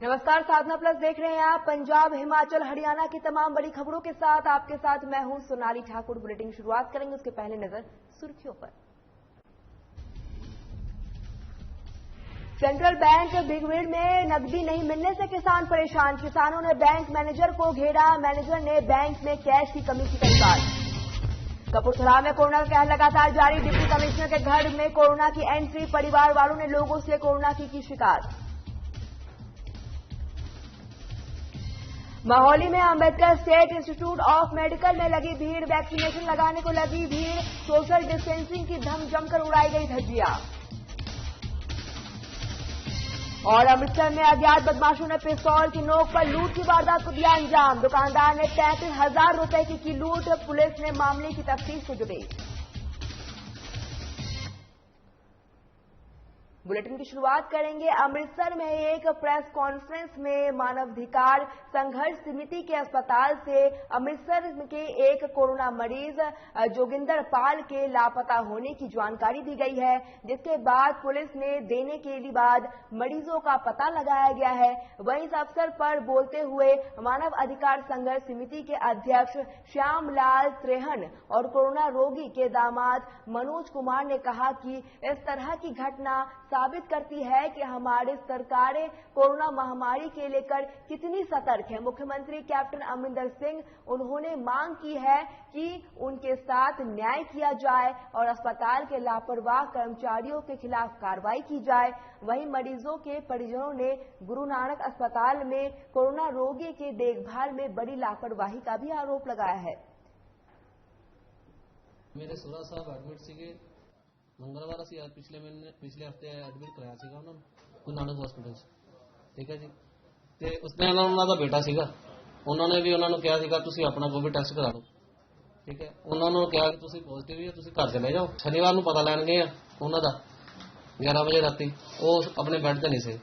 नमस्कार, साधना प्लस देख रहे हैं आप। पंजाब, हिमाचल, हरियाणा की तमाम बड़ी खबरों के साथ आपके साथ मैं हूं सोनाली ठाकुर। बुलेटिन शुरुआत करेंगे, उसके पहले नजर सुर्खियों पर। सेंट्रल बैंक भीड़ में नकदी नहीं मिलने से किसान परेशान। किसानों ने बैंक मैनेजर को घेरा। मैनेजर ने बैंक में कैश की कमी की शिकायत। कपूरथला में कोरोना का कहर लगातार जारी। डिप्टी कमिश्नर के घर में कोरोना की एंट्री। परिवार वालों ने लोगों से कोरोना की शिकायत। माहौली में Ambedkar state institute of medical में लगी भीड़। वैक्सीनेशन लगाने को लगी भीड़। सोशल डिस्टेंसिंग की धम जमकर उड़ाई गई धज्जियां। और अमृतसर में अज्ञात बदमाशों ने पिस्तौल की नोक पर लूट की वारदात को दिया अंजाम। दुकानदार ने 33,000 रुपए की लूट। पुलिस ने मामले की तफ्तीश से जुटी। बुलेटिन की शुरुआत करेंगे। अमृतसर में एक प्रेस कॉन्फ्रेंस में मानवाधिकार संघर्ष समिति के अस्पताल से अमृतसर के एक कोरोना मरीज जोगिंदर पाल के लापता होने की जानकारी दी गई है, जिसके बाद पुलिस ने देने के बाद मरीजों का पता लगाया गया है। वहीं इस अवसर पर बोलते हुए मानव अधिकार संघर्ष समिति के अध्यक्ष श्यामलाल त्रेहन और कोरोना रोगी के दामाद मनोज कुमार ने कहा कि इस तरह की घटना साबित करती है कि हमारी सरकारें कोरोना महामारी के लेकर कितनी सतर्क है। मुख्यमंत्री कैप्टन अमरिंदर सिंह, उन्होंने मांग की है कि उनके साथ न्याय किया जाए और अस्पताल के लापरवाह कर्मचारियों के खिलाफ कार्रवाई की जाए। वहीं मरीजों के परिजनों ने गुरु नानक अस्पताल में कोरोना रोगी के देखभाल में बड़ी लापरवाही का भी आरोप लगाया है। मेरे सुरा साहब एडमिट ਸੀਗੇ मंगलवार ਅਸੀਂ ਪਿਛਲੇ ਹਫਤੇ ਐਡਮਿਟ ਕਰਾਇਆ ਸੀਗਾ ਉਹਨਾਂ ਨੂੰ ਗੁਰੂ ਨਾਨਕ ਹਸਪੀਟਲ 'ਚ, ਠੀਕ ਹੈ ਜੀ। ਤੇ ਉਸ ਟਾਈਮ ਉਹਨਾਂ ਦਾ ਬੇਟਾ ਸੀਗਾ, ਉਹਨਾਂ ਨੇ ਵੀ ਉਹਨਾਂ ਨੂੰ ਕਿਹਾ ਸੀਗਾ ਤੁਸੀਂ ਆਪਣਾ ਕੋਵਿਡ ਟੈਸਟ ਕਰਾ ਲਓ, ਠੀਕ ਹੈ। ਉਹਨਾਂ ਨੂੰ ਕਿਹਾ ਕਿ ਤੁਸੀਂ ਪੋਜ਼ਿਟਿਵ ਹੀ ਹੋ, ਤੁਸੀਂ ਘਰ ਚਲੇ ਜਾਓ। ਸ਼ਨੀਵਾਰ ਨੂੰ ਪਤਾ ਲੈਣ ਗਏ ਆ ਉਹਨਾਂ ਦਾ 11 ਵਜੇ ਰਾਤੀ, ਉਹ ਆਪਣੇ ਬੈੱਡ ਤੇ ਨਹੀਂ ਸੀ।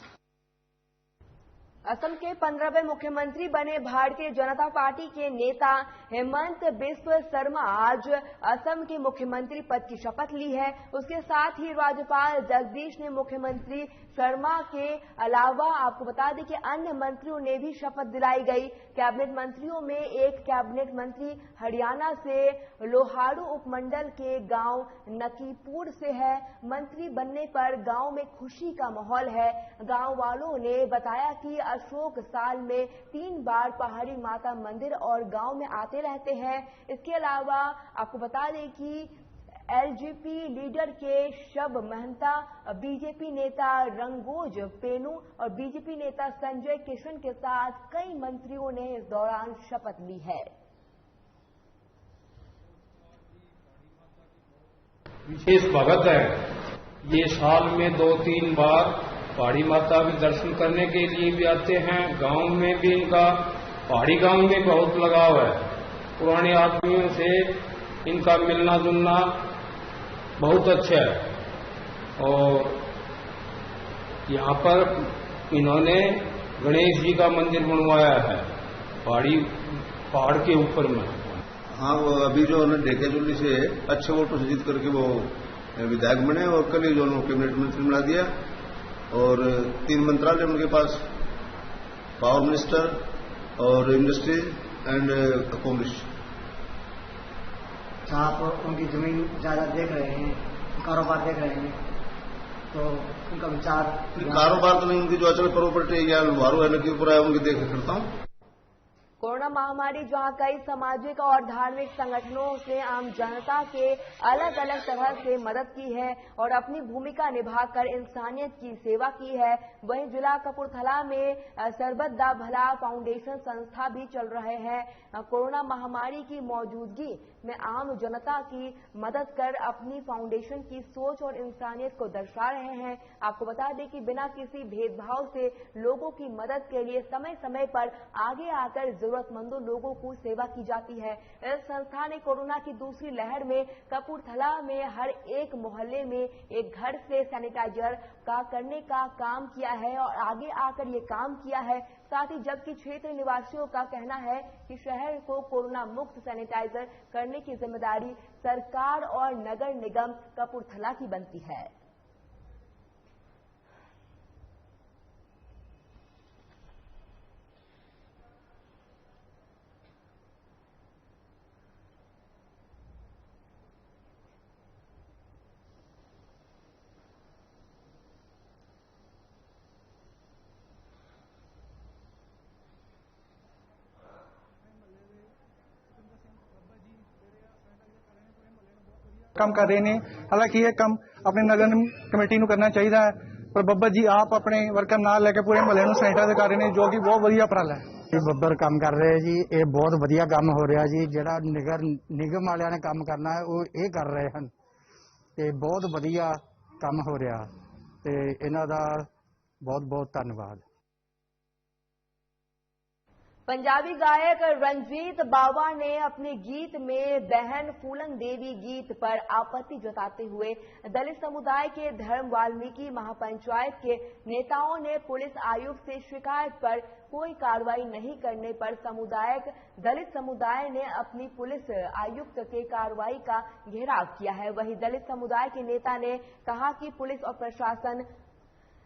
असम के 15वें मुख्यमंत्री बने भारतीय जनता पार्टी के नेता हेमंत बिस्व शर्मा आज असम के मुख्यमंत्री पद की शपथ ली है। उसके साथ ही राज्यपाल जगदीश ने मुख्यमंत्री शर्मा के अलावा आपको बता दें कि अन्य मंत्रियों ने भी शपथ दिलाई गई। कैबिनेट मंत्रियों में एक कैबिनेट मंत्री हरियाणा से लोहारू उपमंडल के गांव नकीपुर से है। मंत्री बनने पर गांव में खुशी का माहौल है। गांव वालों ने बताया कि अशोक साल में 3 बार पहाड़ी माता मंदिर और गांव में आते रहते हैं। इसके अलावा आपको बता दें कि एलजेपी लीडर के शब महंता, बीजेपी नेता रंगोज पेनू और बीजेपी नेता संजय किशन के साथ कई मंत्रियों ने इस दौरान शपथ ली है। विशेष भगत है, ये साल में 2-3 बार पहाड़ी माता के दर्शन करने के लिए भी आते हैं। गांव में भी इनका पहाड़ी गांव में बहुत लगाव है। पुराने आदमियों से इनका मिलना जुलना बहुत अच्छा है। और यहाँ पर इन्होंने गणेश जी का मंदिर बनवाया है पहाड़ के ऊपर में। हाँ, वो अभी जो उन्होंने ढेकियाजुली से अच्छे वोटों से जीत करके वो विधायक बने और कल ही जो उन्होंने कैबिनेट मंत्री बना दिया और 3 मंत्रालय उनके पास, पावर मिनिस्टर और इंडस्ट्रीज एंड कॉमर्स। आप उनकी जमीन जायदाद देख रहे हैं, कारोबार देख रहे हैं, तो उनका विचार कारोबार तो नहीं, उनकी जो अचल प्रॉपर्टी या लोहारू है नकीपुर है, उनकी देख करता हूँ। कोरोना महामारी जहां कई सामाजिक और धार्मिक संगठनों ने आम जनता के अलग अलग तरह से मदद की है और अपनी भूमिका निभाकर इंसानियत की सेवा की है, वहीं जिला कपूरथला में सरबत दा भला फाउंडेशन संस्था भी चल रहे हैं। कोरोना महामारी की मौजूदगी में आम जनता की मदद कर अपनी फाउंडेशन की सोच और इंसानियत को दर्शा रहे हैं। आपको बता दें कि बिना किसी भेदभाव से लोगों की मदद के लिए समय समय पर आगे आकर जरूरतमंदों लोगों को सेवा की जाती है। इस संस्था ने कोरोना की दूसरी लहर में कपूरथला में हर एक मोहल्ले में एक घर से सैनिटाइजर का करने का काम किया है और आगे आकर ये काम किया है। साथ ही जबकि क्षेत्र निवासियों का कहना है कि शहर को कोरोना मुक्त सैनिटाइजर करने की जिम्मेदारी सरकार और नगर निगम कपूरथला की बनती है। ਕੰਮ ਕਰ ਰਹੇ ਨੇ। ਹਾਲਾਂਕਿ ਇਹ ਕੰਮ ਆਪਣੇ ਨਗਰ ਕਮੇਟੀ ਨੂੰ ਕਰਨਾ ਚਾਹੀਦਾ ਹੈ, ਪਰ ਬੱਬਰ ਜੀ ਆਪ ਆਪਣੇ ਵਰਕਰ ਨਾਲ ਲੈ ਕੇ ਪੂਰੇ ਮਹੱਲੇ ਨੂੰ ਸੈਨੀਟਾਈਜ਼ ਕਰ ਰਹੇ ਨੇ, ਜੋ ਕਿ ਬਹੁਤ ਵਧੀਆ ਉਪਰਾਲਾ ਹੈ। ਬੱਬਰ ਕੰਮ ਕਰ ਰਹੇ ਜੀ, ਇਹ ਬਹੁਤ ਵਧੀਆ ਕੰਮ ਹੋ ਰਿਹਾ ਜੀ। ਜਿਹੜਾ ਨਿਗਮ ਵਾਲਿਆਂ ਨੇ ਕੰਮ ਕਰਨਾ ਹੈ ਉਹ ਇਹ ਕਰ ਰਹੇ ਹਨ ਤੇ ਬਹੁਤ ਵਧੀਆ ਕੰਮ ਹੋ ਰਿਹਾ ਤੇ ਇਹਨਾਂ ਦਾ बहुत बहुत धन्यवाद। पंजाबी गायक रंजीत बावा ने अपने गीत में बहन फूलन देवी गीत पर आपत्ति जताते हुए दलित समुदाय के धर्म वाल्मीकि महापंचायत के नेताओं ने पुलिस आयुक्त से शिकायत पर कोई कार्रवाई नहीं करने पर दलित समुदाय ने अपनी पुलिस आयुक्त के कार्रवाई का घेराव किया है। वहीं दलित समुदाय के नेता ने कहा कि पुलिस और प्रशासन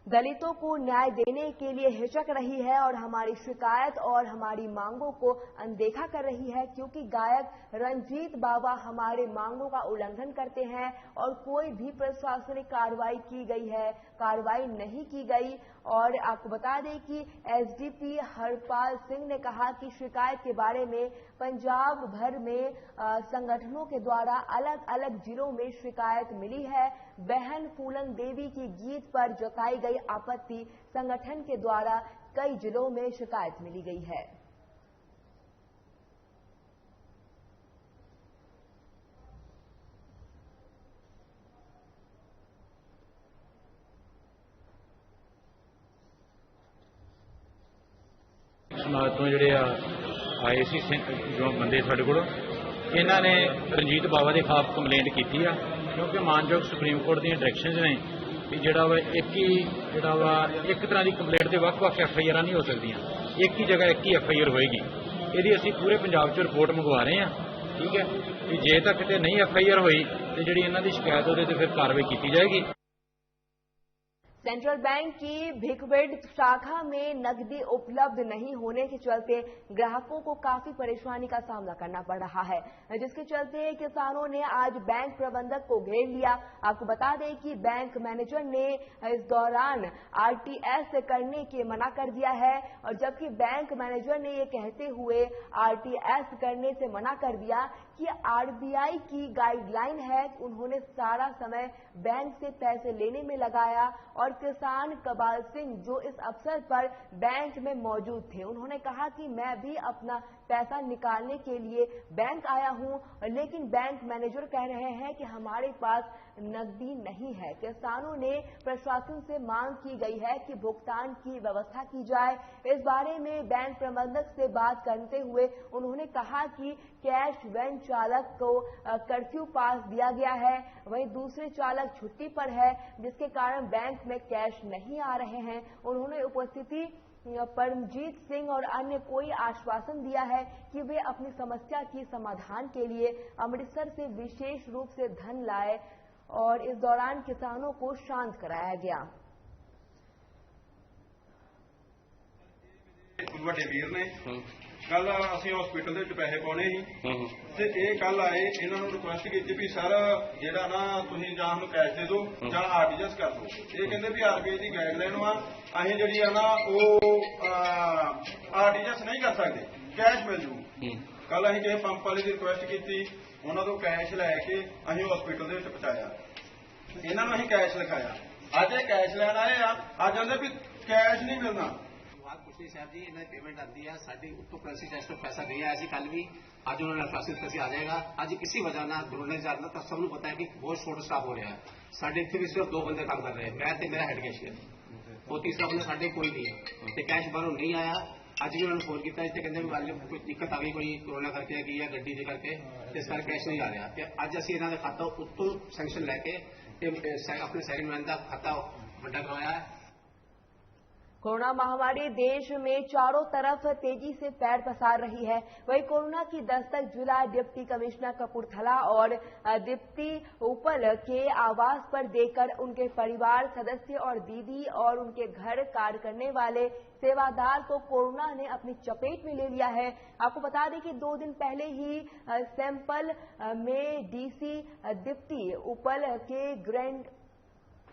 दलितों को न्याय देने के लिए हिचक रही है और हमारी शिकायत और हमारी मांगों को अनदेखा कर रही है, क्योंकि गायक रंजीत बावा हमारे मांगों का उल्लंघन करते हैं और कोई भी प्रशासनिक कार्रवाई नहीं की गई। और आपको बता दें कि एसडीपी हरपाल सिंह ने कहा कि शिकायत के बारे में पंजाब भर में संगठनों के द्वारा अलग अलग जिलों में शिकायत मिली है। बहन फूलन देवी की गीत पर जताई गई आपत्ति संगठन के द्वारा कई जिलों में शिकायत मिली गई है। समाज तो ਜਿਹੜੇ ਆਏ ਸੀ ਜੋ ਬੰਦੇ ਸਾਡੇ ਕੋਲ, ਇਹਨਾਂ ਨੇ ਰਣਜੀਤ ਬਾਵਾ ਦੇ ਖਿਲਾਫ ਕੰਪਲੇਂਟ ਕੀਤੀ ਆ, ਕਿਉਂਕਿ ਮਾਨਯੋਗ ਸੁਪਰੀਮ ਕੋਰਟ ਦੀਆਂ ਡਾਇਰੈਕਸ਼ਨਸ ਨੇ ਕਿ ਇੱਕ ਤਰ੍ਹਾਂ ਦੀ ਕੰਪਲੇਂਟ ਦੇ ਵੱਖ-ਵੱਖ ਐਫਆਈਆਰਾਂ ਨਹੀਂ ਹੋ ਸਕਦੀਆਂ, ਇੱਕ ਹੀ ਜਗ੍ਹਾ ਇੱਕ ਹੀ ਐਫਆਈਆਰ ਹੋਏਗੀ। ਇਹਦੀ ਅਸੀਂ ਪੂਰੇ ਪੰਜਾਬ 'ਚ ਰਿਪੋਰਟ ਮੰਗਵਾ ਰਹੇ ਹਾਂ, ਠੀਕ ਹੈ, ਕਿ ਜੇ ਤੱਕ ਤੇ ਨਹੀਂ ਐਫਆਈਆਰ ਹੋਈ ਤੇ ਜਿਹੜੀ ਇਹਨਾਂ ਦੀ ਸ਼ਿਕਾਇਤ ਉਹਦੇ ਤੇ ਫਿਰ ਕਾਰਵਾਈ ਕੀਤੀ जाएगी। सेंट्रल बैंक की भिकवेड शाखा में नकदी उपलब्ध नहीं होने के चलते ग्राहकों को काफी परेशानी का सामना करना पड़ रहा है, जिसके चलते किसानों ने आज बैंक प्रबंधक को घेर लिया। आपको बता दें कि बैंक मैनेजर ने इस दौरान आरटीएस करने के मना कर दिया है, और जबकि बैंक मैनेजर ने ये कहते हुए आरटीएस करने से मना कर दिया कि आरबीआई की गाइडलाइन है। उन्होंने सारा समय बैंक से पैसे लेने में लगाया। और किसान कबाल सिंह जो इस अवसर पर बैंक में मौजूद थे, उन्होंने कहा कि मैं भी अपना पैसा निकालने के लिए बैंक आया हूं, लेकिन बैंक मैनेजर कह रहे हैं कि हमारे पास नकदी नहीं है। किसानों ने प्रशासन से मांग की गई है कि भुगतान की व्यवस्था की जाए। इस बारे में बैंक प्रबंधक से बात करते हुए उन्होंने कहा कि कैश वैन चालक को कर्फ्यू पास दिया गया है, वहीं दूसरे चालक छुट्टी पर है, जिसके कारण बैंक में कैश नहीं आ रहे हैं। उन्होंने उपस्थिति परमजीत सिंह और अन्य कोई आश्वासन दिया है कि वे अपनी समस्या की समाधान के लिए अमृतसर से विशेष रूप से धन लाए, और इस दौरान किसानों को शांत कराया गया। ਵੱਡੇ ਵੀਰ ਨੇ ਕੱਲ ਅਸੀਂ ਹਸਪੀਟਲ ਦੇ ਵਿੱਚ ਪੈਸੇ ਪਾਉਣੇ ਸੀ ਤੇ ਇਹ ਕੱਲ ਆਏ, ਇਹਨਾਂ ਨੂੰ ਰਿਕੁਐਸਟ ਕੀਤੀ ਵੀ ਸਰ ਜਿਹੜਾ ਨਾ ਤੁਸੀਂ ਜਾਂ ਸਾਨੂੰ ਕੈਸ਼ ਦੇ ਦਿਓ ਜਾਂ ਆਰਟੀਜੀਐਸ ਕਰ ਦਿਓ। ਇਹ ਕਹਿੰਦੇ ਵੀ ਆਰਬੀਆਈ ਦੀ ਗਾਈਡਲਾਈਨ ਆ, ਅਸੀਂ ਜਿਹੜੀ ਆ ਨਾ ਉਹ ਆਰਟੀਜੀਐਸ ਨਹੀਂ ਕਰ ਸਕਦੇ, ਕੈਸ਼ ਮਿਲ ਜੂ। ਕੱਲ ਅਸੀਂ ਕਿਸੇ ਪੰਪ ਵਾਲੇ ਦੀ ਰਿਕੁਐਸਟ ਕੀਤੀ, ਉਹਨਾਂ ਤੋਂ ਕੈਸ਼ ਲੈ ਕੇ ਅਸੀਂ ਹਸਪੀਟਲ ਦੇ ਵਿੱਚ ਪਹੁੰਚਾਇਆ। ਇਹਨਾਂ ਨੂੰ ਅਸੀਂ ਕੈਸ਼ ਲਿਖਾਇਆ। ਅੱਜ ਇਹ ਕੈਸ਼ ਲੈਣ ਆਏ ਆ, ਅੱਜ ਕਹਿੰਦੇ ਵੀ ਕੈਸ਼ ਨਹੀਂ ਮਿਲਣਾ। साहब जी इन्हें पेमेंट आती है, साड़ी उत्तो करेंसी टेस्ट पैसा नहीं आया सी कल भी, आज उन्होंने आश्वासित पैसे आ जाएगा। आज किसी वजह ना जुड़ने जाना तो सबको पता है कि बहुत शॉर्ट स्टाफ हो रहा है। साढ़े इतने भी सिर्फ 2 बंदे काम कर रहे हैं, मैं तो मेरा हेड कैशियर, और तीसरा बंदा साढ़े कोई नहीं है। तो कैश बाहरों नहीं आया। आज भी उन्होंने फोन किया, इतने कहते भी कोई दिक्कत आ गई, कोई कोरोना करके गई है गड्डी दे करके, इस करके कैश नहीं आ रहा। अज असी इन्होंने खाता उत्तों सैंक्शन लैके अपने सेकंड मैन का खाता वड्डा करवाया है। कोरोना महामारी देश में चारों तरफ तेजी से पैर पसार रही है। वहीं कोरोना की दस्तक जिला डिप्टी कमिश्नर कपूरथला और डिप्टी उपल के आवास पर देकर उनके परिवार सदस्य और दीदी और उनके घर कार्य करने वाले सेवादार को कोरोना ने अपनी चपेट में ले लिया है। आपको बता दें कि 2 दिन पहले ही सैंपल में डीसी डिप्टी उपल के ग्रैंड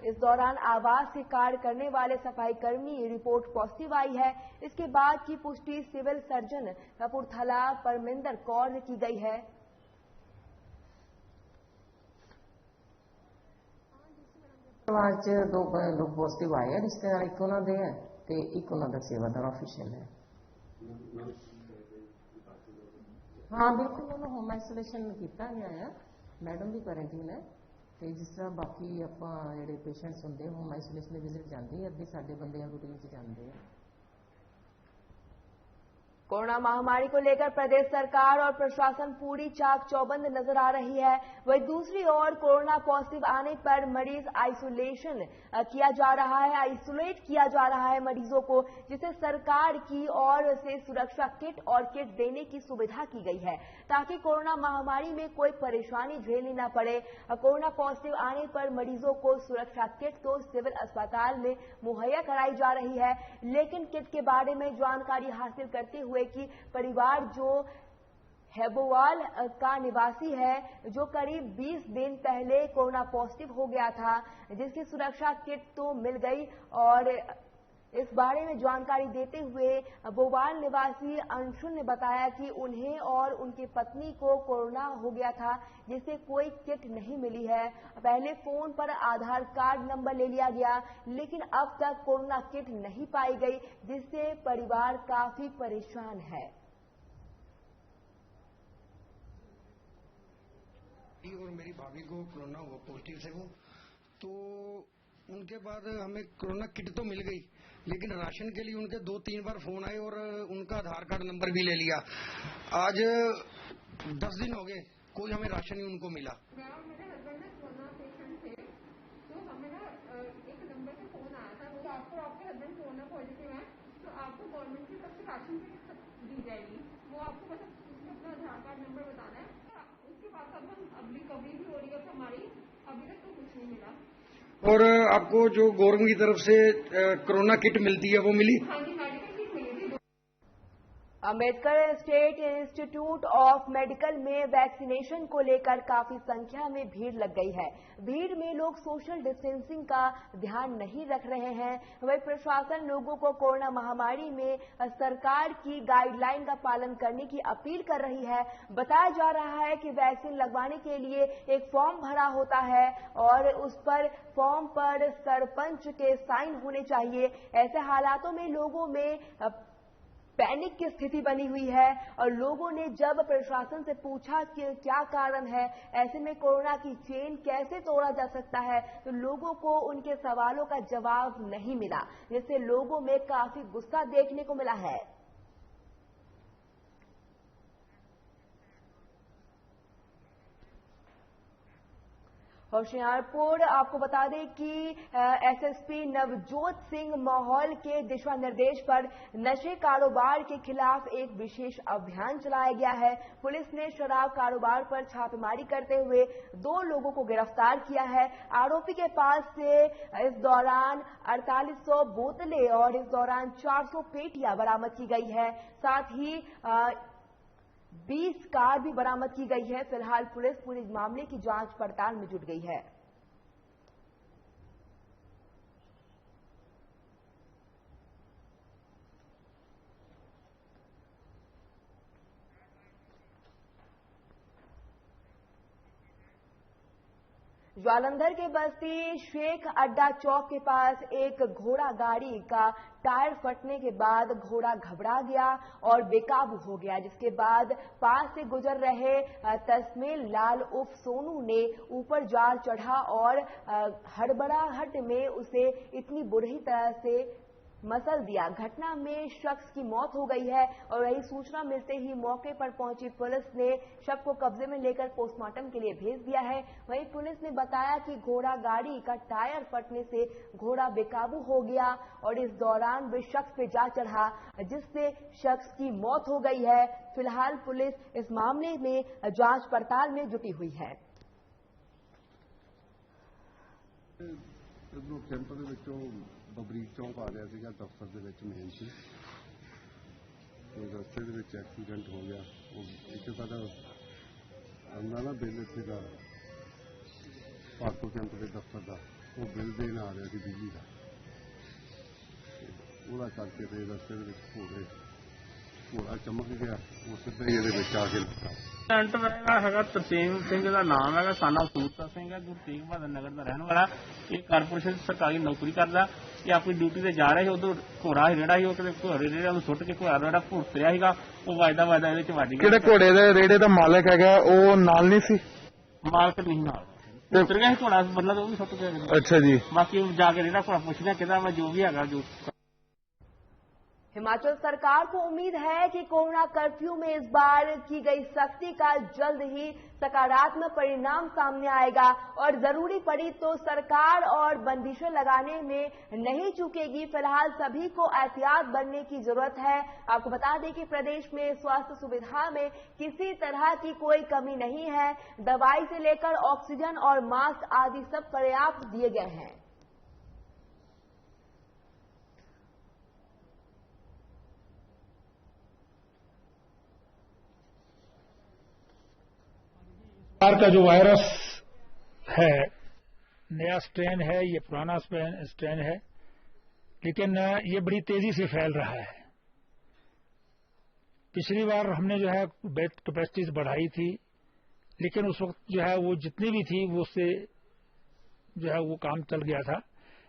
इस दौरान आवास से कार्य करने वाले सफाई कर्मी रिपोर्ट पॉजिटिव आई है। इसके बाद की पुष्टि सिविल सर्जन कपूरथला परमिंदर कौर ने की गई है। ਪਰਿਵਾਰ 'ਚ 2 ਲੋਕ ਪੋਜ਼ਿਟਿਵ ਆਏ ਆ, ਰਿਸ਼ਤੇਦਾਰ ਇੱਕ ਉਹਨਾਂ ਦੇ ਹੈ ਤੇ ਇੱਕ ਉਹਨਾਂ ਦਾ ਸੇਵਾਦਾਰ ਆਫੀਸ਼ੀਅਲ ਹੈ। ਹਾਂ ਬਿਲਕੁਲ ਉਹਨੂੰ ਹੋਮ ਆਈਸੋਲੇਸ਼ਨ ਕੀਤਾ ਗਿਆ ਹੈ, ਮੈਡਮ ਵੀ ਕੁਆਰੰਟੀਨ ਹੈ ਤੇ ਜਿਸ ਤਰ੍ਹਾਂ ਬਾਕੀ ਆਪਾਂ ਜਿਹੜੇ ਪੇਸ਼ੈਂਟਸ ਹੁੰਦੇ ਹੋਮ ਆਈਸੋਲੇਸ਼ਨ ਦੇ ਵਿਜ਼ਿਟ ਜਾਂਦੇ ਆ, ਅੱਗੇ ਸਾਡੇ ਬੰਦੇ ਰੂਟੀਨ 'ਚ ਜਾਂਦੇ ਆ। कोरोना महामारी को लेकर प्रदेश सरकार और प्रशासन पूरी चाक चौबंद नजर आ रही है। वहीं दूसरी ओर कोरोना पॉजिटिव आने पर मरीज आइसोलेशन किया जा रहा है, आइसोलेट किया जा रहा है मरीजों को, जिसे सरकार की ओर से सुरक्षा किट और किट देने की सुविधा की गई है ताकि कोरोना महामारी में कोई परेशानी झेलनी न पड़े। कोरोना पॉजिटिव आने पर मरीजों को सुरक्षा किट तो सिविल अस्पताल में मुहैया कराई जा रही है, लेकिन किट के बारे में जानकारी हासिल करते हुए कि परिवार जो हेबोवाल का निवासी है, जो करीब 20 दिन पहले कोरोना पॉजिटिव हो गया था, जिसकी सुरक्षा किट तो मिल गई। और इस बारे में जानकारी देते हुए बोवाल निवासी अंशुल ने बताया कि उन्हें और उनकी पत्नी को कोरोना हो गया था, जिससे कोई किट नहीं मिली है। पहले फोन पर आधार कार्ड नंबर ले लिया गया, लेकिन अब तक कोरोना किट नहीं पाई गई, जिससे परिवार काफी परेशान है। और मेरी भाभी को कोरोना हुआ पॉजिटिव से वो, तो उनके बाद हमें कोरोना किट तो मिल गई, लेकिन राशन के लिए उनके 2-3 बार फोन आए और उनका आधार कार्ड नंबर भी ले लिया। आज 10 दिन हो गए, कोई हमें राशन ही उनको मिला। मेरे हस्बैंड ना कोरोना पेशेंट थे, तो हमें ना एक नंबर से फोन आया था, वो आपको आपके हस्बैंड कोरोना पॉजिटिव है तो आपको गवर्नमेंट की तरफ से राशन दी जाएगी। वो आपको बस उसमें अपना आधार कार्ड नंबर बताना है। उसके बाद अब हम अगली कवरी भी हो रही है हमारी, अभी तक तो कुछ नहीं मिला। और आपको जो गवर्नमेंट की तरफ से कोरोना किट मिलती है वो मिली? हाँ जी, मेडिकल किट मिली थी। Ambedkar state institute of medical में वैक्सीनेशन को लेकर काफी संख्या में भीड़ लग गई है। भीड़ में लोग सोशल डिस्टेंसिंग का ध्यान नहीं रख रहे हैं। वहीं प्रशासन लोगों को कोरोना महामारी में सरकार की गाइडलाइन का पालन करने की अपील कर रही है। बताया जा रहा है कि वैक्सीन लगवाने के लिए एक फॉर्म भरा होता है और उस पर फॉर्म पर सरपंच के साइन होने चाहिए। ऐसे हालातों में लोगों में पैनिक की स्थिति बनी हुई है और लोगों ने जब प्रशासन से पूछा कि क्या कारण है, ऐसे में कोरोना की चेन कैसे तोड़ा जा सकता है, तो लोगों को उनके सवालों का जवाब नहीं मिला, जिससे लोगों में काफी गुस्सा देखने को मिला है। होशियारपुर आपको बता दें कि एसएसपी नवजोत सिंह माहौल के दिशा निर्देश पर नशे कारोबार के खिलाफ एक विशेष अभियान चलाया गया है। पुलिस ने शराब कारोबार पर छापेमारी करते हुए 2 लोगों को गिरफ्तार किया है। आरोपी के पास से इस दौरान 4800 बोतलें और इस दौरान 400 पेटियां बरामद की गई है। साथ ही 20 कार भी बरामद की गई है। फिलहाल पुलिस पूरे मामले की जांच पड़ताल में जुट गई है। जालंधर के बस्ती शेख अड्डा चौक के पास एक घोड़ा गाड़ी का टायर फटने के बाद घोड़ा घबरा गया और बेकाबू हो गया, जिसके बाद पास से गुजर रहे तस्मील लाल उर्फ सोनू ने ऊपर जा चढ़ा और हड़बड़ाहट में उसे इतनी बुरी तरह से मसल दिया। घटना में शख्स की मौत हो गई है और वही सूचना मिलते ही मौके पर पहुंची पुलिस ने शव को कब्जे में लेकर पोस्टमार्टम के लिए भेज दिया है। वहीं पुलिस ने बताया कि घोड़ा गाड़ी का टायर फटने से घोड़ा बेकाबू हो गया और इस दौरान वे शख्स पे जा चढ़ा, जिससे शख्स की मौत हो गई है। फिलहाल पुलिस इस मामले में जांच पड़ताल में जुटी हुई है। बबरीक चौंक आ रहा ਸੀਗਾ दफ्तर ਦੇ ਵਿੱਚ ਮੇਨ ਸੀ, ਰਸਤੇ ਦੇ ਵਿੱਚ ਐਕਸੀਡੈਂਟ ਹੋ ਗਿਆ। ਉਹ ਇੱਕ ਸਾਡਾ ਆਉਂਦਾ ਨਾ ਬਿੱਲ ਸੀਗਾ ਭਾਰਤੋ ਕੈਂਪ ਦੇ ਦਫ਼ਤਰ ਦਾ, ਉਹ ਬਿੱਲ ਦੇਣ ਆ ਰਿਹਾ ਸੀ ਬਿਜਲੀ ਦਾ, ਉਹਦਾ ਕਰਕੇ ਤੇ ਰਸਤੇ ਦੇ ਵਿੱਚ ਹੋ ਗਏ ਘੋੜਾ ਚਮਕ ਗਿਆ, ਉਹ ਸਿੱਧਾ ਹੀ ਇਹਦੇ ਵਿੱਚ ਆ ਕੇ ਲੱਗਾ। ਏਜੰਟ ਦਾ ਹੈਗਾ ਤਰਸੇਮ ਸਿੰਘ ਦਾ ਨਾਮ ਹੈਗਾ, ਸਾਨਾ ਸੂਰਤਾ ਸਿੰਘ ਹੈ, ਗੁਰੂ ਤੇਗ ਬਹਾਦਰ ਨਗਰ ਦਾ ਰਹਿਣ ਵਾਲਾ। ਇਹ ਕਾਰਪੋਰੇਸ਼ਨ ਸਰਕਾਰੀ ਨੌਕਰੀ ਕਰਦਾ। ਇਹ ਆਪਣੀ ਡਿਊਟੀ ਤੇ ਜਾ ਰਿਹਾ ਸੀ, ਉਦੋਂ ਘੋੜਾ ਰੇੜਾ ਸੀ, ਉਹ ਕਿਤੇ ਘੋੜੇ ਰੇੜੇ ਨੂੰ ਸੁੱਟ ਕੇ ਘੋੜਾ ਰੇੜਾ ਭੁੱਟ ਰਿਹਾ ਸੀਗਾ, ਉਹ ਵੱਜਦਾ ਇਹਦੇ ਚ ਵੱਜ ਗਿਆ। ਕਿਹੜੇ ਘੋੜੇ ਦੇ ਰੇੜੇ ਦਾ ਮਾਲਕ ਹੈਗਾ ਉਹ ਨਾਲ ਨਹੀਂ ਸੀ? ਮਾਲਕ ਨਹੀਂ ਨਾਲ ਉਤਰ ਗਿਆ ਸੀ ਘੋੜਾ, ਮਤਲਬ ਉਹ ਵੀ ਸੁੱਟ ਗਿਆ। ਅੱਛਾ ਜੀ। ਬਾਕੀ ਜਾ ਕੇ ਰੇੜਾ ਘੋੜਾ पुछना कितना मैं जो भी है जो। हिमाचल सरकार को उम्मीद है कि कोरोना कर्फ्यू में इस बार की गई सख्ती का जल्द ही सकारात्मक परिणाम सामने आएगा और जरूरी पड़ी तो सरकार और बंदिशें लगाने में नहीं चूकेगी। फिलहाल सभी को एहतियात बनने की जरूरत है। आपको बता दें कि प्रदेश में स्वास्थ्य सुविधा में किसी तरह की कोई कमी नहीं है। दवाई से लेकर ऑक्सीजन और मास्क आदि सब पर्याप्त दिए गए हैं। का जो वायरस है नया स्ट्रेन है, ये पुराना स्ट्रेन है, लेकिन ये बड़ी तेजी से फैल रहा है। पिछली बार हमने जो है बेड कैपेसिटीज बढ़ाई थी, लेकिन उस वक्त जो है वो जितनी भी थी वो उससे जो है वो काम चल गया था।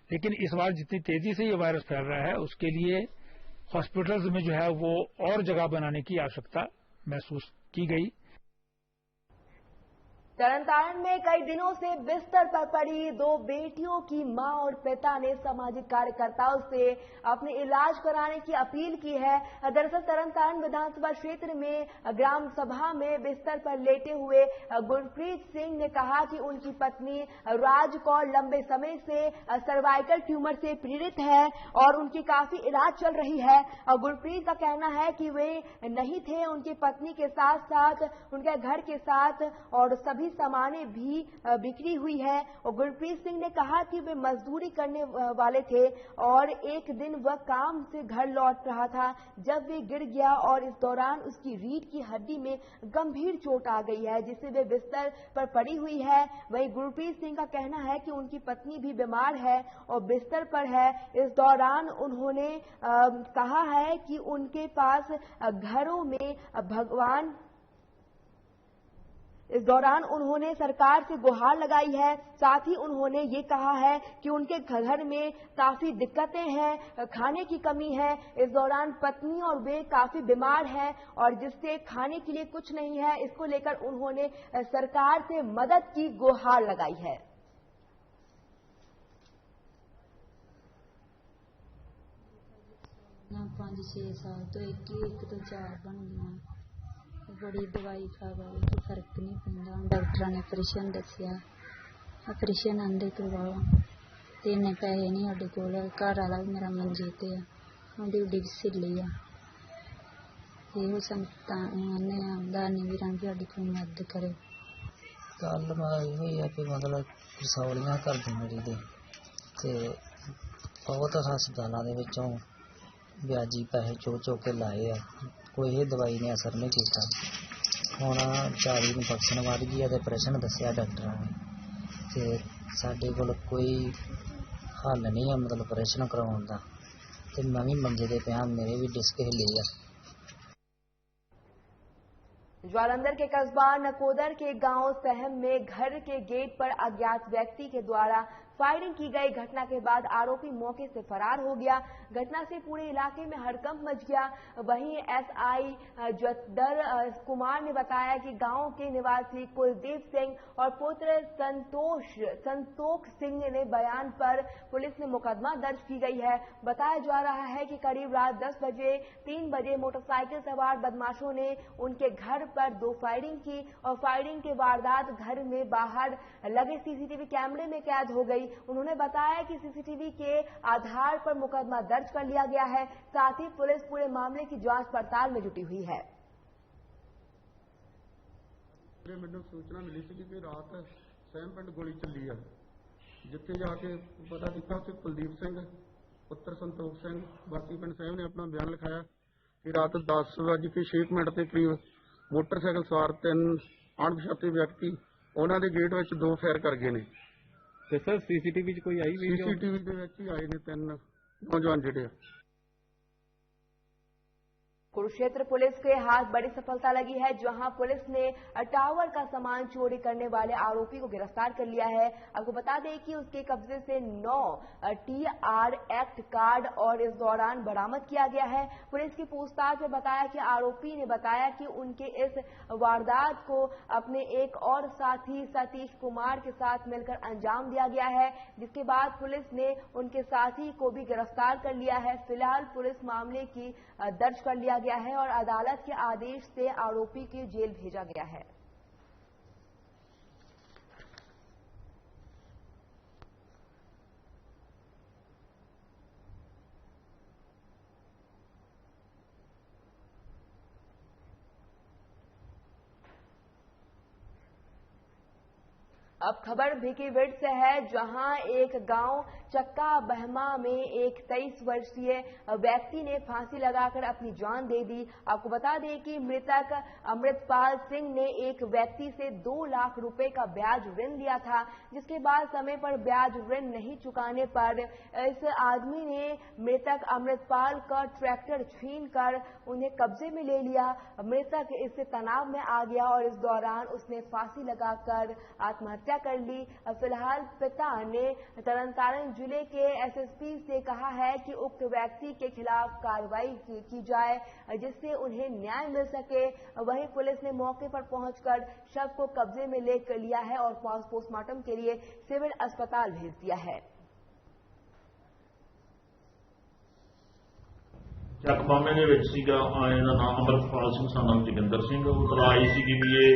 लेकिन इस बार जितनी तेजी से ये वायरस फैल रहा है उसके लिए हॉस्पिटल्स में जो है वो और जगह बनाने की आवश्यकता महसूस की गई। तरनतारण में कई दिनों से बिस्तर पर पड़ी दो बेटियों की मां और पिता ने सामाजिक कार्यकर्ताओं से अपने इलाज कराने की अपील की है। दरअसल तरनतारण विधानसभा क्षेत्र में ग्राम सभा में बिस्तर पर लेटे हुए गुरप्रीत सिंह ने कहा कि उनकी पत्नी राज कौर लंबे समय से सर्वाइकल ट्यूमर से पीड़ित है और उनकी काफी इलाज चल रही है। गुरप्रीत का कहना है कि वे नहीं थे, उनकी पत्नी के साथ साथ उनके घर के साथ और सभी सामानें भी बिक्री हुई है। और गुरप्रीत सिंह ने कहा कि वे मजदूरी करने वाले थे और एक दिन वह काम से घर लौट रहा था जब वे गिर गया और इस दौरान उसकी रीढ़ की हड्डी में गंभीर चोट आ गई है, जिससे वे बिस्तर पर पड़ी हुई है। वहीं गुरप्रीत सिंह का कहना है कि उनकी पत्नी भी बीमार है और बिस्तर पर है। इस दौरान उन्होंने कहा है कि उनके पास घरों में इस दौरान उन्होंने सरकार से गुहार लगाई है। साथ ही उन्होंने ये कहा है कि उनके घर में काफी दिक्कतें हैं, खाने की कमी है। इस दौरान पत्नी और वे काफी बीमार हैं और जिससे खाने के लिए कुछ नहीं है, इसको लेकर उन्होंने सरकार से मदद की गुहार लगाई है। 5-6 साल तो एक तो 4 बन गया। बड़ी दवाई खा गई, फर्क नहीं पैंदा। डॉक्टर ने ऑपरेशन दसिया, ऑपरेशन आंदे करवाओ ते इन्ने पैसे नहीं साडे कोल। घर वाला भी मेरा मंजे ते आ, उहदी उडी सिली आ। ਇਹੋ ਸੰਗਤਾਂ ਆਨੇ ਆ ਦਾਨੀ ਵੀਰਾਂ ਦੀ ਸਾਡੀ ਕੋਈ ਮਦਦ ਕਰੇ। ਗੱਲ ਮਾਈ ਹੋਈ ਆ ਕਿ ਮਤਲਬ ਰਸੌਲੀਆਂ ਕਰਦੇ ਮੇਰੀ ਦੇ ਤੇ ਬਹੁਤ ਹਸਪਤਾਲਾਂ ਦੇ ਵਿੱਚੋਂ ਵਿਆਜੀ ਪੈਸੇ ਚੋ ਕੇ ਲਾਏ ਆ, ਕੋਈ ਇਹ ਦਵਾਈ ਨੇ ਅਸਰ ਨਹੀਂ ਕੀਤਾ। ਹੁਣ ਵਿਚਾਰੀ ਨੂੰ ਇਨਫੈਕਸ਼ਨ ਵੱਧ ਗਈ ਆ ਤੇ ਆਪਰੇਸ਼ਨ ਦੱਸਿਆ ਡਾਕਟਰਾਂ ਨੇ ਤੇ ਸਾਡੇ ਕੋਲ ਕੋਈ ਹੱਲ ਨਹੀਂ ਆ ਮਤਲਬ ਆਪਰੇਸ਼ਨ ਕਰਵਾਉਣ ਦਾ। ਤੇ ਮੈਂ ਵੀ ਮੰਜੇ ਦੇ ਪਿਆ, ਮੇਰੇ ਵੀ ਡਿਸਕ ਹਿੱਲੀ ਆ। जालंधर के कस्बा नकोदर के गांव सहम में घर के गेट पर अज्ञात व्यक्ति के द्वारा फायरिंग की गई। घटना के बाद आरोपी मौके से फरार हो गया। घटना से पूरे इलाके में हड़कंप मच गया। वहीं एसआई जतदर कुमार ने बताया कि गांव के निवासी कुलदीप सिंह और पुत्र संतोष सिंह ने बयान पर पुलिस ने मुकदमा दर्ज की गई है। बताया जा रहा है कि करीब रात 10 बजे 3 बजे मोटरसाइकिल सवार बदमाशों ने उनके घर पर 2 फायरिंग की और फायरिंग के वारदात घर में बाहर लगे सीसीटीवी कैमरे में कैद हो गई। उन्होंने बताया कि सीसीटीवी के आधार पर मुकदमा दर्ज कर लिया गया है। साथ ही पुलिस पूरे मामले की जांच पड़ताल में जुटी हुई है। ਮੈਨੂੰ ਸੂਚਨਾ ਮਿਲੀ ਸੀ ਕਿ ਰਾਤ ਸਹਿਮ ਪਿੰਡ ਗੋਲੀ ਚੱਲੀ ਆ, ਜਿੱਥੇ ਜਾ ਕੇ ਪਤਾ ਕੀਤਾ ਕਿ ਕੁਲਦੀਪ ਸਿੰਘ ਪੁੱਤਰ ਸੰਤੋਖ ਸਿੰਘ ਵਾਸੀ ਪਿੰਡ ਸਹਿਮ ਨੇ ਆਪਣਾ ਬਿਆਨ ਲਿਖਾਇਆ ਕਿ ਰਾਤ 10:06 ਦੇ ਕਰੀਬ ਮੋਟਰਸਾਈਕਲ ਸਵਾਰ 3 ਅਣਪਛਾਤੇ ਵਿਅਕਤੀ ਉਹਨਾਂ ਦੇ ਗੇਟ ਵਿੱਚ 2 ਫਾਇਰ ਕਰ ਗਏ ਨੇ। ਤੇ ਸਰ ਸੀਸੀਟੀਵੀ 'ਚ ਕੋਈ ਆਈ ਵੀਡੀਓ? ਸੀਸੀਟੀਵੀ ਦੇ ਵਿੱਚ ਹੀ ਆਏ ਨੇ 3 ਨੌਜਵਾਨ ਜਿਹੜੇ ਆ। कुरुक्षेत्र पुलिस के हाथ बड़ी सफलता लगी है, जहां पुलिस ने टावर का सामान चोरी करने वाले आरोपी को गिरफ्तार कर लिया है। आपको बता दें कि उसके कब्जे से 9 TR एक्ट कार्ड और इस दौरान बरामद किया गया है। पुलिस की पूछताछ में बताया कि आरोपी ने बताया कि उनके इस वारदात को अपने एक और साथी सतीश कुमार के साथ मिलकर अंजाम दिया गया है, जिसके बाद पुलिस ने उनके साथी को भी गिरफ्तार कर लिया है। फिलहाल पुलिस मामले की दर्ज कर लिया गया है और अदालत के आदेश से आरोपी को जेल भेजा गया है। अब खबर भिकीविड से है, जहां एक गांव चक्का बहमा में एक 23 वर्षीय व्यक्ति ने फांसी लगाकर अपनी जान दे दी। आपको बता दें कि मृतक अमृतपाल सिंह ने एक व्यक्ति से 2 लाख रुपए का ब्याज ऋण लिया था, जिसके बाद समय पर ब्याज ऋण नहीं चुकाने पर इस आदमी ने मृतक अमृतपाल का ट्रैक्टर छीनकर उन्हें कब्जे में ले लिया। मृतक इससे तनाव में आ गया और इस दौरान उसने फांसी लगाकर आत्महत्या कर ली। फिलहाल पिता ने तरनतारण जिले के SSP से कहा है कि उक्त व्यक्ति के खिलाफ कार्रवाई की जाए, जिससे उन्हें न्याय मिल सके। वहीं पुलिस ने मौके पर पहुंचकर शव को कब्जे में ले लिया है और पोस्टमार्टम के लिए सिविल अस्पताल भेज दिया है। ਚੱਕਮਾਮੇ ਦੇ ਵਿੱਚ ਸੀਗਾ ਇਹਦਾ ਨਾਮ ਅਮਰਪਾਲ ਸਿੰਘ ਸਾਨੂੰ ਜੋਗਿੰਦਰ ਸਿੰਘ ਉਹ ਤਲਾਹ ਆਈ ਸੀ ਵੀ ਇਹ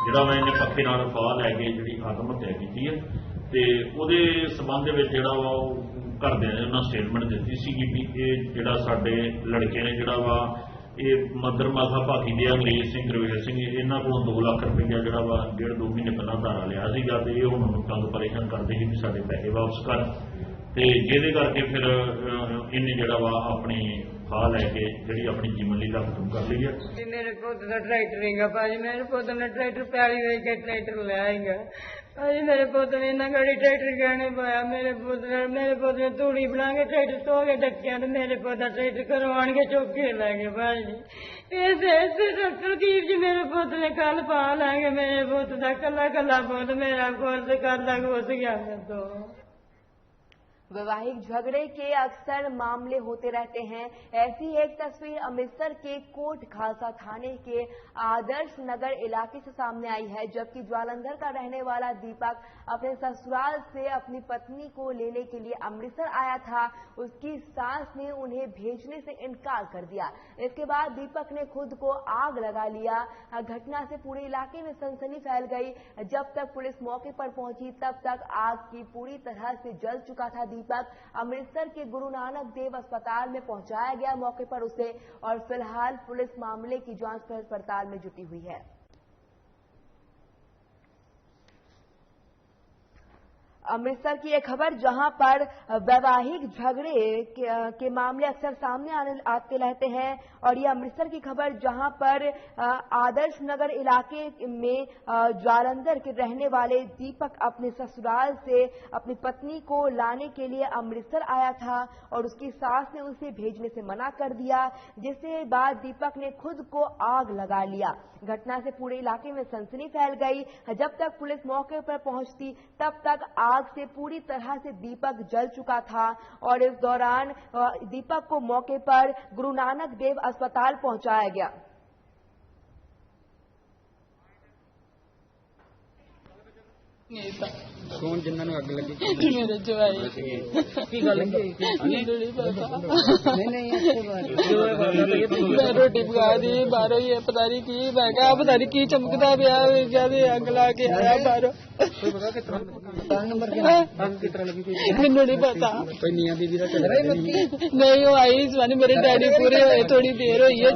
ਜਿਹੜਾ ਵਾ ਇਹਨੇ ਪੱਕੇ ਨਾਲ ਫਾਹ ਲੈ ਕੇ ਜਿਹੜੀ ਆਤਮ ਹੱਤਿਆ ਕੀਤੀ ਹੈ ਤੇ ਉਹਦੇ ਸਬੰਧ ਦੇ ਵਿੱਚ ਜਿਹੜਾ ਵਾ ਉਹ ਘਰਦਿਆਂ ਨੇ ਉਹਨਾਂ ਸਟੇਟਮੈਂਟ ਦਿੱਤੀ ਸੀਗੀ ਵੀ ਇਹ ਜਿਹੜਾ ਸਾਡੇ ਲੜਕੇ ਨੇ ਜਿਹੜਾ ਵਾ ਇਹ ਮਦਰ ਮਾਤਾ ਭਾਗੀ ਦੇ ਅੰਗਰੇਜ਼ ਸਿੰਘ ਗੁਰਵੇਲ ਸਿੰਘ ਇਹਨਾਂ ਕੋਲੋਂ 2 ਲੱਖ ਰੁਪਈਆ ਜਿਹੜਾ ਵਾ 1.5-2 ਮਹੀਨੇ ਪਹਿਲਾਂ ਧਾਰਾ ਲਿਆ ਸੀਗਾ ਤੇ ਇਹ ਹੁਣ ਉਹਨੂੰ ਤੰਗ ਪਰੇਸ਼ਾਨ ਕਰਦੇ ਸੀ ਵੀ ਸਾਡੇ ਪੈਸੇ ਵਾਪਸ ਕਰ ਤੇ ਜਿਹਦੇ ਕਰਕੇ ਫਿਰ ਇਹਨੇ ਜਿਹੜਾ ਵਾ ਆਪਣੀ ਫਾਹ ਲੈ ਕੇ ਜਿਹੜੀ ਆਪਣੀ ਜੀਵਨ ਲੀਲਾ ਖਤਮ ਕਰ ਲਈ ਹੈ। मेरे पुत का ट्रैक्टर हैगा भाजी, मेरे पुत ने ट्रैक्टर प्यारी वेच के ट्रैक्टर ले आएगा भाजी। मेरे पुत ने इन्ना गड़ी ट्रैक्टर कहने पाया, मेरे पुत ने तूड़ी बना के ट्रैक्टर सो के डकिया तो मेरे पुत का ट्रैक्टर करवान के चौके लै गए भाजी। ऐसे तरकीब जी मेरे पुत ने कल पा लेंगे, मेरे पुत का कला कला पुत मेरा पुत कल तक घुस गया मैं तो। वैवाहिक झगड़े के अक्सर मामले होते रहते हैं। ऐसी एक तस्वीर अमृतसर के कोट खालसा थाने के आदर्श नगर इलाके से सामने आई है, जबकि ज्वालंधर का रहने वाला दीपक अपने ससुराल से अपनी पत्नी को लेने के लिए अमृतसर आया था। उसकी सास ने उन्हें भेजने से इनकार कर दिया। इसके बाद दीपक ने खुद को आग लगा लिया। घटना से पूरे इलाके में सनसनी फैल गई। जब तक पुलिस मौके पर पहुंची तब तक आग की पूरी तरह से जल चुका था। दीपक अमृतसर के गुरु नानक देव अस्पताल में पहुंचाया गया मौके पर उसे, और फिलहाल पुलिस मामले की जांच पड़ताल में जुटी हुई है। अमृतसर की एक खबर, जहां पर वैवाहिक झगड़े के मामले अक्सर सामने आते रहते हैं, और ये अमृतसर की खबर जहां पर आदर्श नगर इलाके में ज्वालंधर के रहने वाले दीपक अपने ससुराल से अपनी पत्नी को लाने के लिए अमृतसर आया था और उसकी सास ने उसे भेजने से मना कर दिया, जिसके बाद दीपक ने खुद को आग लगा लिया। घटना से पूरे इलाके में सनसनी फैल गई। जब तक पुलिस मौके पर पहुंचती तब तक आग से पूरी तरह से दीपक जल चुका था, और इस दौरान दीपक को मौके पर गुरु नानक देव अस्पताल पहुंचाया गया। कौन जिन्होंने अग लगी? मेरे जवाई की गल नहीं मैं रोटी पका दी बाहरों, ये पता नहीं की चमकदा पिया अग ला के आया बाहरों। मैनू नहीं पता नहीं वो आई स्वानी मेरे डैडी पूरे होए थोड़ी देर हुई है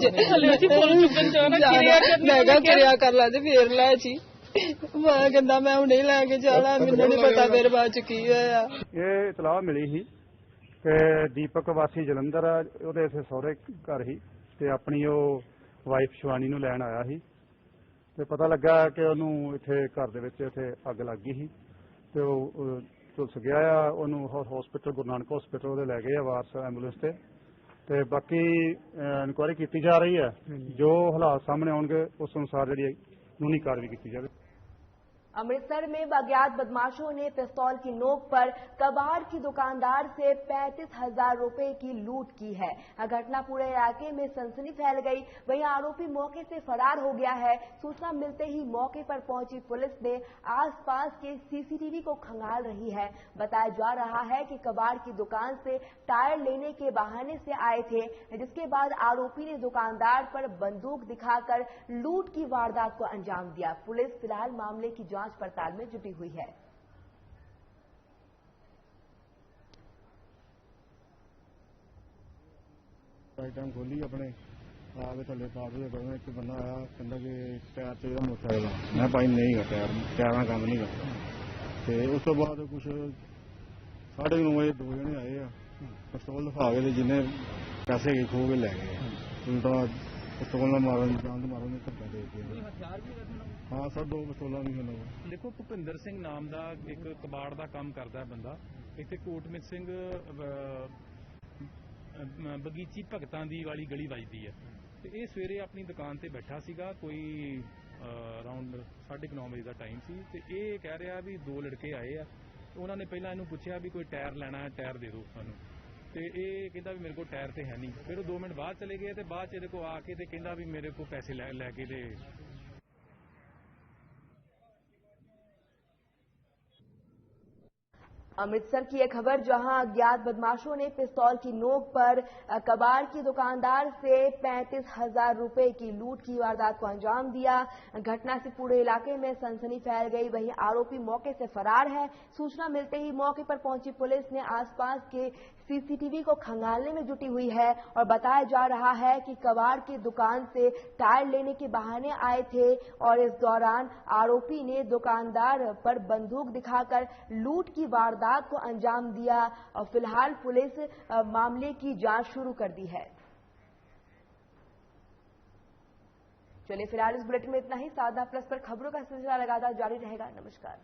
किरिया कर ला फिर लै जी कहता मैं हूं नहीं लैके जाना, मैनू नहीं पता मेरे बाद च की होया। ये इतलाह मिली ही कि दीपक वासी जलंधर आ, ਉਹਦੇ ਇਥੇ ਸਹੁਰੇ ਘਰ ਹੀ ਤੇ ਆਪਣੀ ਉਹ ਵਾਈਫ ਸ਼ਿਵਾਨੀ ਨੂੰ ਲੈਣ ਆਇਆ ਸੀ ਤੇ ਪਤਾ ਲੱਗਾ ਕਿ ਉਹਨੂੰ ਇੱਥੇ ਘਰ ਦੇ ਵਿੱਚ ਇੱਥੇ ਅੱਗ ਲੱਗ ਗਈ ਸੀ ਤੇ ਉਹ ਝੁਲਸ ਗਿਆ ਆ। ਉਹਨੂੰ ਹਸਪੀਟਲ ਗੁਰੂ ਨਾਨਕ ਹਸਪੀਟਲ ਉਹਦੇ ਲੈ ਗਏ ਆ ਵਾਰਸ ਐਂਬੂਲੈਂਸ ਤੇ ਤੇ ਬਾਕੀ ਇਨਕੁਆਇਰੀ ਕੀਤੀ ਜਾ ਰਹੀ ਹੈ। ਜੋ ਹਾਲਾਤ ਸਾਹਮਣੇ ਆਉਣਗੇ ਉਸ ਅਨੁਸਾਰ ਜਿਹੜੀ ਕਾਨੂੰਨੀ ਕਾਰਵਾਈ ਕੀਤੀ ਜਾਵੇ। अमृतसर में अज्ञात बदमाशों ने पिस्तौल की नोक पर कबाड़ की दुकानदार से 35,000 रुपए की लूट की है। घटना पूरे इलाके में सनसनी फैल गई। वहीं आरोपी मौके से फरार हो गया है। सूचना मिलते ही मौके पर पहुंची पुलिस ने आसपास के सीसीटीवी को खंगाल रही है। बताया जा रहा है कि कबाड़ की दुकान से टायर लेने के बहाने से आए थे, जिसके बाद आरोपी ने दुकानदार पर बंदूक दिखाकर लूट की वारदात को अंजाम दिया। पुलिस फिलहाल मामले की जांच पड़ताल में जुटी हुई है। आइटम खोली अपने आगे थले पा के एक बंदा आया कहता कि टायर चाहिए मोटरसाइकिल। मैं भाई नहीं गा टायर का काम नहीं करता। उस तो बाद कुछ 9:30 बजे 2 जने आए पिस्तौल दिखा के जिन्हें पैसे खो के लै गए। उल्टा पिस्तौल मारन जान मारो ने धक्का दे दिया। हाँ सर 2 पिस्तौल भी हैं। देखो भुपिंदर सिंह नाम का एक कबाड़ का काम करता है बंदा। इतने कोटमित सिंह बगीची भगतां दी वाली गली वजदी है। तो ये सवेरे अपनी दुकान से बैठा सीगा, कोई अराउंड 9:30 बजे का टाइम सी। तो ये कह रहा भी 2 लड़के आए आ। उन्होंने पहला इन्हू पूछा भी कोई टायर लेना है, टायर दे दो सानू। तो ये कहता भी मेरे को टायर तो है नहीं। फिर 2 मिनट बाद चले गए तो बाद ये आके तो कहता भी मेरे को पैसे लैके दे। अमृतसर की एक खबर, जहां अज्ञात बदमाशों ने पिस्तौल की नोक पर कबाड़ की दुकानदार से 35,000 रुपए की लूट की वारदात को अंजाम दिया। घटना से पूरे इलाके में सनसनी फैल गई। वहीं आरोपी मौके से फरार है। सूचना मिलते ही मौके पर पहुंची पुलिस ने आसपास के सीसीटीवी को खंगालने में जुटी हुई है और बताया जा रहा है कि कबाड़ की दुकान से टायर लेने के बहाने आए थे और इस दौरान आरोपी ने दुकानदार पर बंदूक दिखाकर लूट की वारदात को अंजाम दिया और फिलहाल पुलिस मामले की जांच शुरू कर दी है। चलिए फिलहाल इस बुलेटिन में इतना ही। साधना प्लस पर खबरों का सिलसिला लगातार जारी रहेगा। नमस्कार।